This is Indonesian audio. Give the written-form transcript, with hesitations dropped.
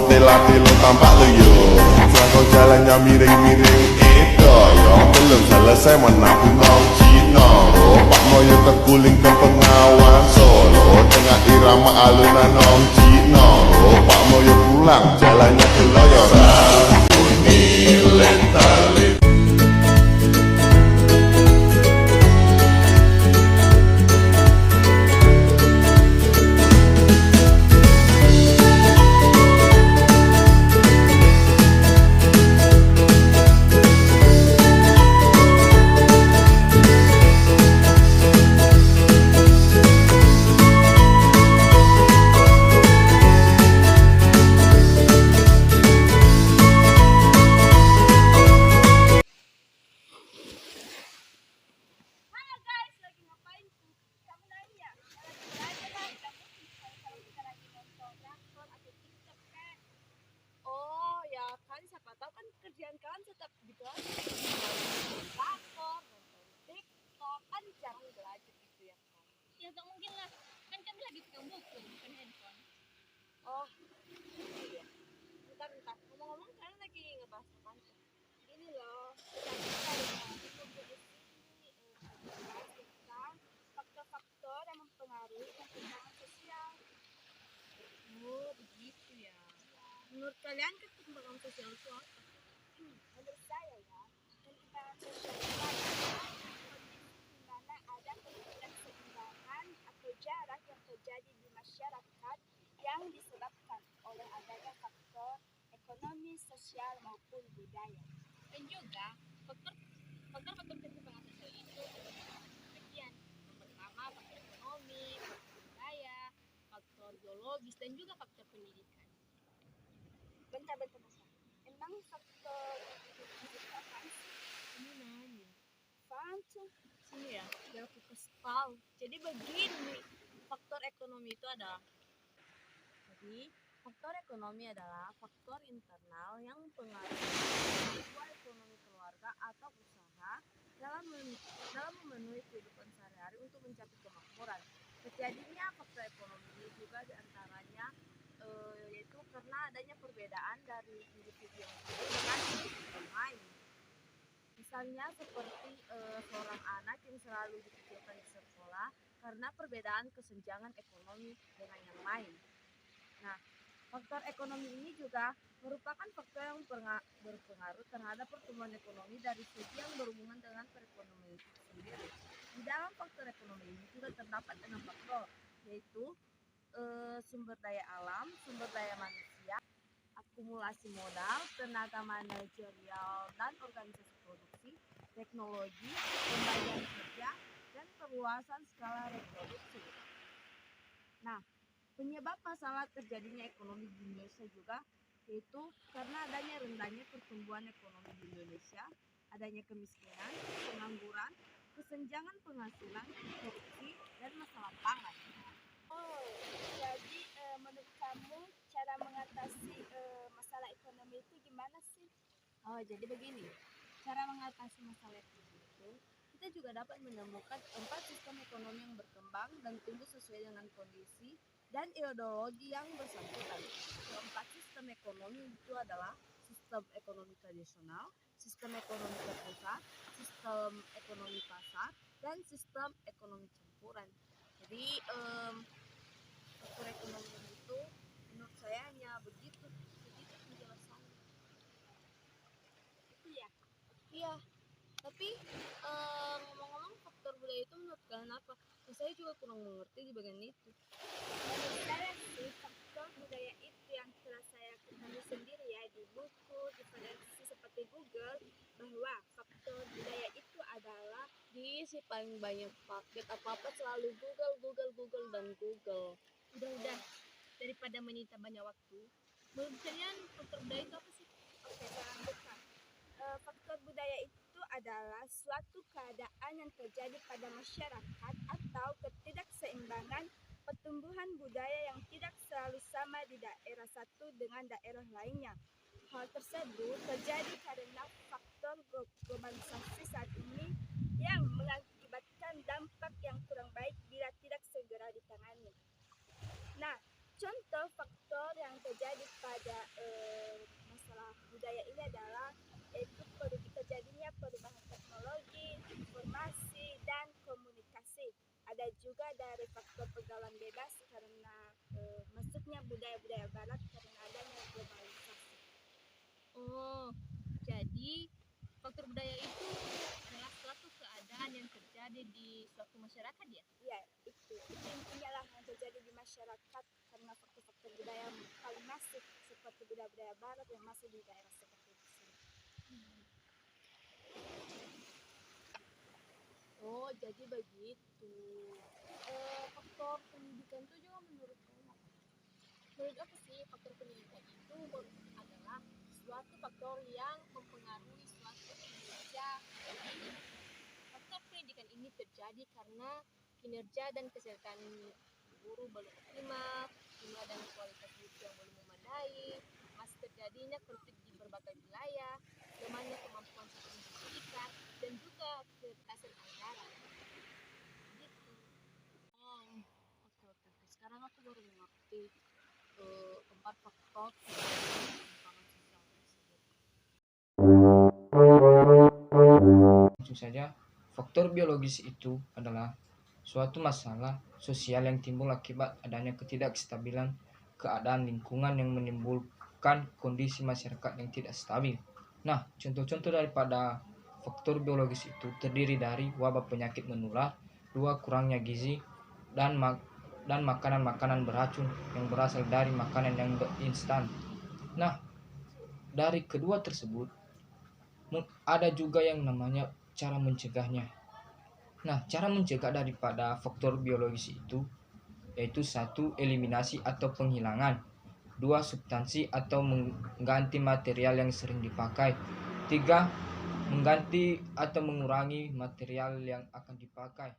tela-telo tampak lo yo. Kau jalannya miring-miring itu yo. Belum selesai menampung nong Cino. Pak Moyo terguling ke pengawan Solo. Tengah irama alunan nong Cino. Pak Moyo pulang jalannya keloyoran. Bunyi letali. Oh ya kan, siapa tahu kan kerjaan kalian tetap gitu aja, lapor, nonton TikTok, kan jarang belajar gitu ya kan. Ya tak mungkin lah, kan kami lagi pegang buku bukan handphone. Oh iya, bentar ngomong-ngomong, kalian lagi ngebahas apa tuh? Ini loh, tadi kalau di sini bahas tentang faktor-faktor yang mempengaruhi perkembangan sosial. Oh begitu ya. Menurut kalian perkembangan sosial itu apa? Menurut saya ya, perkembangan sosial itu adalah kondisi di mana ada ketidakseimbangan atau jarak yang terjadi di masyarakat yang disebabkan oleh adanya faktor ekonomi, sosial maupun budaya. Dan juga faktor perkembangan sosial itu ada beberapa bagian. Yang pertama faktor ekonomi, faktor budaya, faktor biologis dan juga faktor pendidikan. Bentar. Emang faktor itu apa sih? Ini nanya. Apaan tuh? Sini ya, biar aku kasih tahu. Jadi begini, faktor ekonomi itu adalah faktor ekonomi adalah faktor internal yang mempengaruhi kemampuan ekonomi keluarga atau usaha dalam memenuhi kehidupan sehari-hari untuk mencapai kemakmuran. Terjadinya faktor ekonomi ini juga diantaranya yaitu karena adanya perbedaan dari individu yang satu dengan individu yang lain. Misalnya seperti seorang anak yang selalu dipikirkan di sekolah karena perbedaan kesenjangan ekonomi dengan yang lain. Nah, faktor ekonomi ini juga merupakan faktor yang berpengaruh terhadap pertumbuhan ekonomi dari segi yang berhubungan dengan perekonomian itu sendiri. Di dalam faktor ekonomi ini juga terdapat 6 faktor, yaitu sumber daya alam, sumber daya manusia, akumulasi modal, tenaga manajerial dan organisasi produksi, teknologi, pembagian kerja, dan perluasan skala reproduksi. Nah, penyebab masalah terjadinya ekonomi di Indonesia juga yaitu karena adanya rendahnya pertumbuhan ekonomi di Indonesia, adanya kemiskinan, pengangguran, kesenjangan penghasilan, korupsi, dan masalah pangan. Oh, jadi menurut kamu cara mengatasi masalah ekonomi itu gimana sih? Oh, jadi begini, cara mengatasi masalah ekonomi itu, kita juga dapat menemukan 4 sistem ekonomi yang berkembang dan tumbuh sesuai dengan kondisi dan ideologi yang bersangkutan. Keempat sistem ekonomi itu adalah sistem ekonomi tradisional, sistem ekonomi terpusat, sistem ekonomi pasar, dan sistem ekonomi campuran. Jadi faktor ekonomi itu menurut saya hanya begitu penjelasannya. Itu ya. Iya, tapi ngomong-ngomong faktor budaya itu menurut kalian apa? Saya juga kurang mengerti di bagian itu. Menurut saya sih faktor budaya itu yang telah saya ketahui sendiri ya di buku, di referensi seperti Google, bahwa faktor budaya itu adalah Si paling banyak paket apa-apa selalu Google. Udah, daripada menyita banyak waktu. Menurut kalian faktor budaya itu apa sih? oke, saya lanjutkan. Faktor budaya itu adalah suatu keadaan yang terjadi pada masyarakat atau ketidakseimbangan pertumbuhan budaya yang tidak selalu sama di daerah satu dengan daerah lainnya. Hal tersebut terjadi karena faktor globalisasi saat ini yang mengakibatkan dampak yang kurang baik bila tidak segera ditangani. Nah, contoh faktor yang terjadi pada perubahan teknologi, informasi, dan komunikasi. Ada juga dari faktor pergaulan bebas karena masuknya budaya-budaya barat karena adanya globalisasi. Oh, jadi faktor budaya itu adalah suatu keadaan yang terjadi di suatu masyarakat ya? Ya, itu intinya lah yang terjadi di masyarakat karena faktor-faktor budaya yang paling masif seperti budaya-budaya barat yang masih di daerah seperti itu. Oh, jadi begitu. Faktor pendidikan itu juga menurut kamu apa? Menurut aku sih faktor pendidikan itu adalah suatu faktor yang mempengaruhi suatu kinerja. Faktor pendidikan ini terjadi karena kinerja dan kesehatan guru belum optimal, jumlah dan kualitas guru yang belum memadai, masih terjadinya konflik di berbagai wilayah, lemahnya kemampuan sistem pendidikan, dan juga keterbatasan anggaran. Gitu. Oke. Sekarang aku baru mengerti keempat faktor perkembangan sosial tersebut. Langsung saja, faktor biologis itu adalah suatu masalah sosial yang timbul akibat adanya ketidakstabilan keadaan lingkungan yang menimbulkan kondisi masyarakat yang tidak stabil. Nah, contoh-contoh daripada faktor biologis itu terdiri dari wabah penyakit menular, dua kurangnya gizi, dan makanan-makanan beracun yang berasal dari makanan yang instan. Nah, dari kedua tersebut ada juga yang namanya cara mencegahnya. Nah, cara mencegah daripada faktor biologis itu yaitu satu, eliminasi atau penghilangan. Dua, substansi atau mengganti material yang sering dipakai. Tiga, mengganti atau mengurangi material yang akan dipakai.